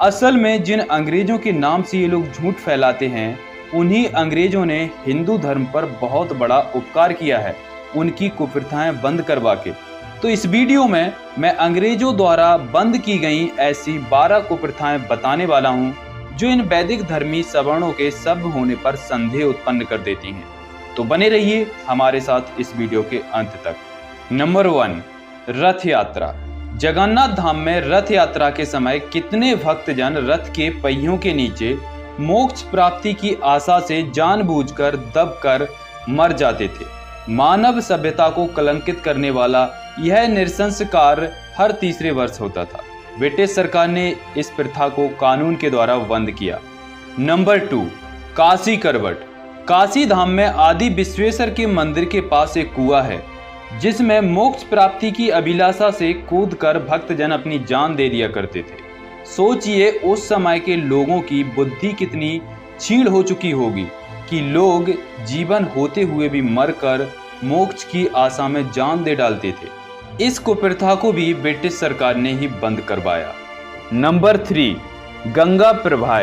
असल में जिन अंग्रेजों के नाम से ये लोग झूठ फैलाते हैं, उन्हीं अंग्रेजों ने हिंदू धर्म पर बहुत बड़ा उपकार किया है, उनकी कुप्रथाएं बंद करवा के। तो इस वीडियो में मैं अंग्रेजों द्वारा बंद की गई ऐसी 12 कुप्रथाएं बताने वाला हूं, जो इन वैदिक धर्मी सवर्णों के सभ्य होने पर संदेह उत्पन्न कर देती हैं। तो बने रहिए हमारे साथ इस वीडियो के अंत तक। नंबर 1, रथ यात्रा। जगन्नाथ धाम में रथ यात्रा के समय कितने भक्तजन रथ के पहियों के नीचे मोक्ष प्राप्ति की आशा से जानबूझकर दबकर मर जाते थे। मानव सभ्यता को कलंकित करने वाला यह नृशंस कार्य हर तीसरे वर्ष होता था। ब्रिटिश सरकार ने इस प्रथा को कानून के द्वारा बंद किया। नंबर 2, काशी करवट। काशी धाम में आदि विश्वेश्वर के मंदिर के पास एक कुआं है, जिसमें मोक्ष प्राप्ति की अभिलाषा से कूदकर भक्तजन अपनी जान दे दिया करते थे। सोचिए उस समय के लोगों की बुद्धि कितनी क्षीण हो चुकी होगी कि लोग जीवन होते हुए भी मरकर मोक्ष की आशा में जान दे डालते थे। इस कुप्रथा को भी ब्रिटिश सरकार ने ही बंद करवाया। नंबर 3, गंगा प्रवाह।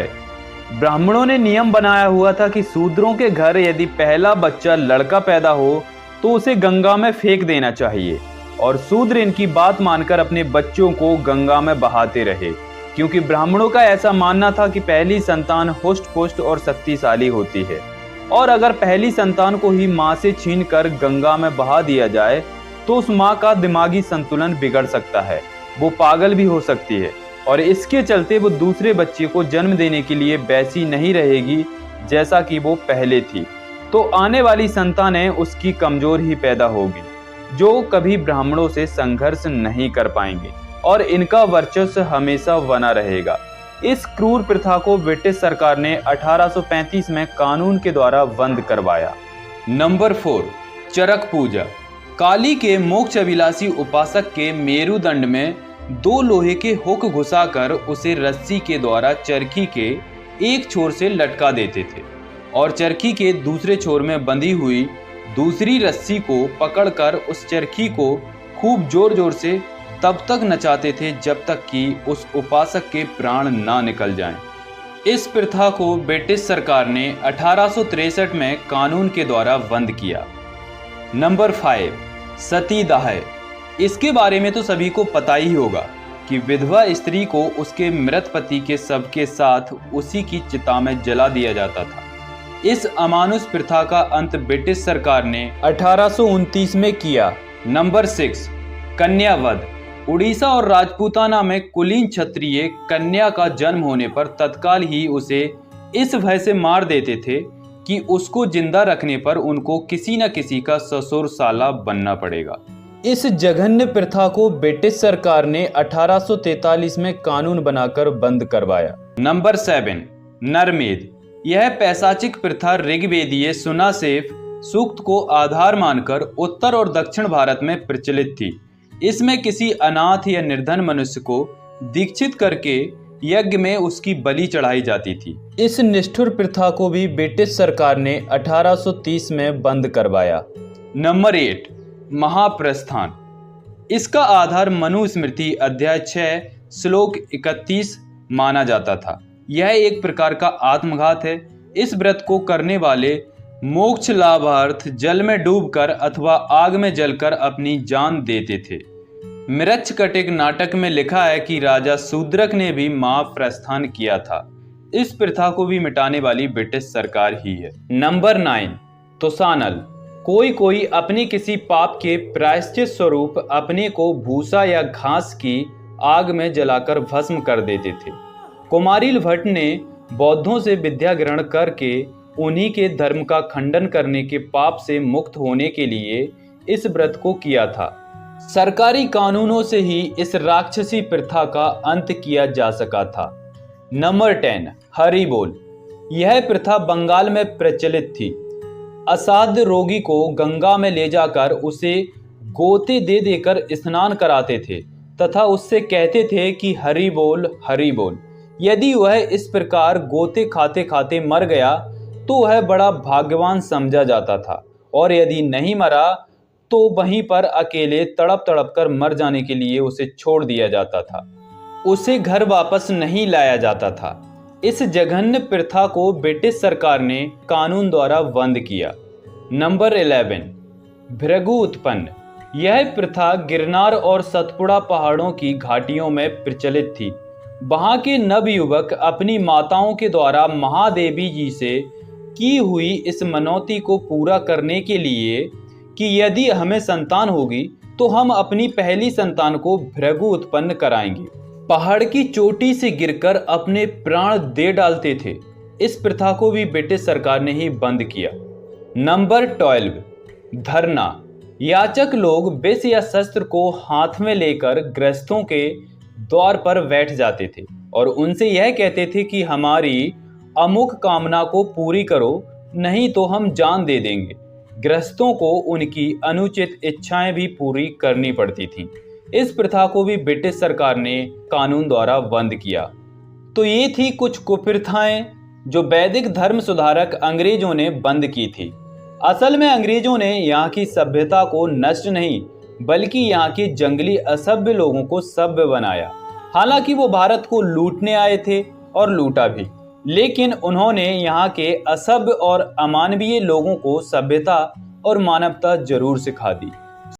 ब्राह्मणों ने नियम बनाया हुआ था कि शूद्रों के घर यदि पहला बच्चा लड़का पैदा हो तो उसे गंगा में फेंक देना चाहिए, और शूद्र इनकी बात मानकर अपने बच्चों को गंगा में बहाते रहे, क्योंकि ब्राह्मणों का ऐसा मानना था कि पहली संतान हुष्ट-पुष्ट और शक्तिशाली होती है, और अगर पहली संतान को ही मां से छीनकर गंगा में बहा दिया जाए तो उस मां का दिमागी संतुलन बिगड़ सकता है, वो पागल भी हो सकती है, और इसके चलते वो दूसरे बच्चे को जन्म देने के लिए वैसी नहीं रहेगी जैसा कि वो पहले थी। तो आने वाली संतानें उसकी कमजोर ही पैदा होगी, जो कभी ब्राह्मणों से संघर्ष नहीं कर पाएंगे, और इनका वर्चस्व हमेशा बना रहेगा। इस क्रूर प्रथा को ब्रिटिश सरकार ने 1835 में कानून के द्वारा बंद करवाया। नंबर 4, चरक पूजा। काली के मोक्ष अभिलाषी उपासक के मेरुदंड में 2 लोहे के हुक घुसाकर उसे रस्सी के द्वारा चरखी के एक छोर से लटका देते थे, और चरखी के दूसरे छोर में बंधी हुई दूसरी रस्सी को पकड़कर उस चरखी को खूब जोर जोर से तब तक नचाते थे जब तक कि उस उपासक के प्राण ना निकल जाएं। इस प्रथा को ब्रिटिश सरकार ने 1863 में कानून के द्वारा बंद किया। नंबर 5, सतीदाह। इसके बारे में तो सभी को पता ही होगा कि विधवा स्त्री को उसके मृत पति के शव के साथ उसी की चिता में जला दिया जाता था। इस अमानुष प्रथा का अंत ब्रिटिश सरकार ने 1829 में किया। नंबर 6, कन्यावध। उड़ीसा और राजपूताना में कुलीन क्षत्रिय कन्या का जन्म होने पर तत्काल ही उसे इस भय से मार देते थे कि उसको जिंदा रखने पर उनको किसी न किसी का ससुर साला बनना पड़ेगा। इस जघन्य प्रथा को ब्रिटिश सरकार ने 1843 में कानून बनाकर बंद करवाया। नंबर 7, नरमेध। यह पैशाचिक प्रथा ऋग्वेदीय सुनासेफ सूक्त को आधार मानकर उत्तर और दक्षिण भारत में प्रचलित थी। इसमें किसी अनाथ या निर्धन मनुष्य को दीक्षित करके यज्ञ में उसकी बलि चढ़ाई जाती थी। इस निष्ठुर प्रथा को भी ब्रिटिश सरकार ने 1830 में बंद करवाया। नंबर 8, महाप्रस्थान। इसका आधार मनुस्मृति अध्याय 6 श्लोक 31 माना जाता था। यह एक प्रकार का आत्मघात है। इस व्रत को करने वाले मोक्ष लाभार्थ जल में डूबकर अथवा आग में जलकर अपनी जान देते थे। मृच्छकटिक नाटक में लिखा है कि राजा शूद्रक ने भी महाप्रस्थान किया था। इस प्रथा को भी मिटाने वाली ब्रिटिश सरकार ही है। नंबर 9, तुसानल। कोई अपनी किसी पाप के प्रायश्चित स्वरूप अपने को भूसा या घास की आग में जलाकर भस्म कर देते थे। कुमारिल भट्ट ने बौद्धों से विद्या ग्रहण करके उन्हीं के धर्म का खंडन करने के पाप से मुक्त होने के लिए इस व्रत को किया था। सरकारी कानूनों से ही इस राक्षसी प्रथा का अंत किया जा सका था। नंबर 10, हरि बोल। यह प्रथा बंगाल में प्रचलित थी। असाध्य रोगी को गंगा में ले जाकर उसे गोते दे देकर स्नान कराते थे तथा उससे कहते थे कि हरि बोल हरि बोल। यदि वह इस प्रकार गोते खाते खाते मर गया तो वह बड़ा भाग्यवान समझा जाता था, और यदि नहीं मरा तो वहीं पर अकेले तड़प तड़प कर मर जाने के लिए उसे छोड़ दिया जाता था। उसे घर वापस नहीं लाया जाता था। इस जघन्य प्रथा को ब्रिटिश सरकार ने कानून द्वारा बंद किया। नंबर 11, भृगु उत्पन्न। यह प्रथा गिरनार और सतपुड़ा पहाड़ों की घाटियों में प्रचलित थी। वहां के नवयुवक अपनी माताओं के द्वारा महादेवी जी से की हुई इस मनौती को पूरा करने के लिए कि यदि हमें संतान होगी तो हम अपनी पहली संतान को भृगु उत्पन्न कराएंगे, पहाड़ की चोटी से गिरकर अपने प्राण दे डालते थे। इस प्रथा को भी ब्रिटिश सरकार ने ही बंद किया। नंबर 12, धरना। याचक लोग विष या शस्त्र को हाथ में लेकर गृहस्थों के द्वार पर बैठ जाते थे और उनसे यह कहते थे कि हमारी अमुक कामना को पूरी करो, नहीं तो हम जान दे देंगे। गृहस्थों को उनकी अनुचित इच्छाएं भी पूरी करनी पड़ती थीं। इस प्रथा को भी ब्रिटिश सरकार ने कानून द्वारा बंद किया। तो ये थी कुछ कुप्रथाएं जो वैदिक धर्म सुधारक अंग्रेजों ने बंद की थी। असल में अंग्रेजों ने यहाँ की सभ्यता को नष्ट नहीं बल्कि यहाँ के जंगली असभ्य लोगों को सभ्य बनाया। हालांकि वो भारत को लूटने आए थे और लूटा भी, लेकिन उन्होंने यहाँ के असभ्य और अमानवीय लोगों को सभ्यता और मानवता जरूर सिखा दी।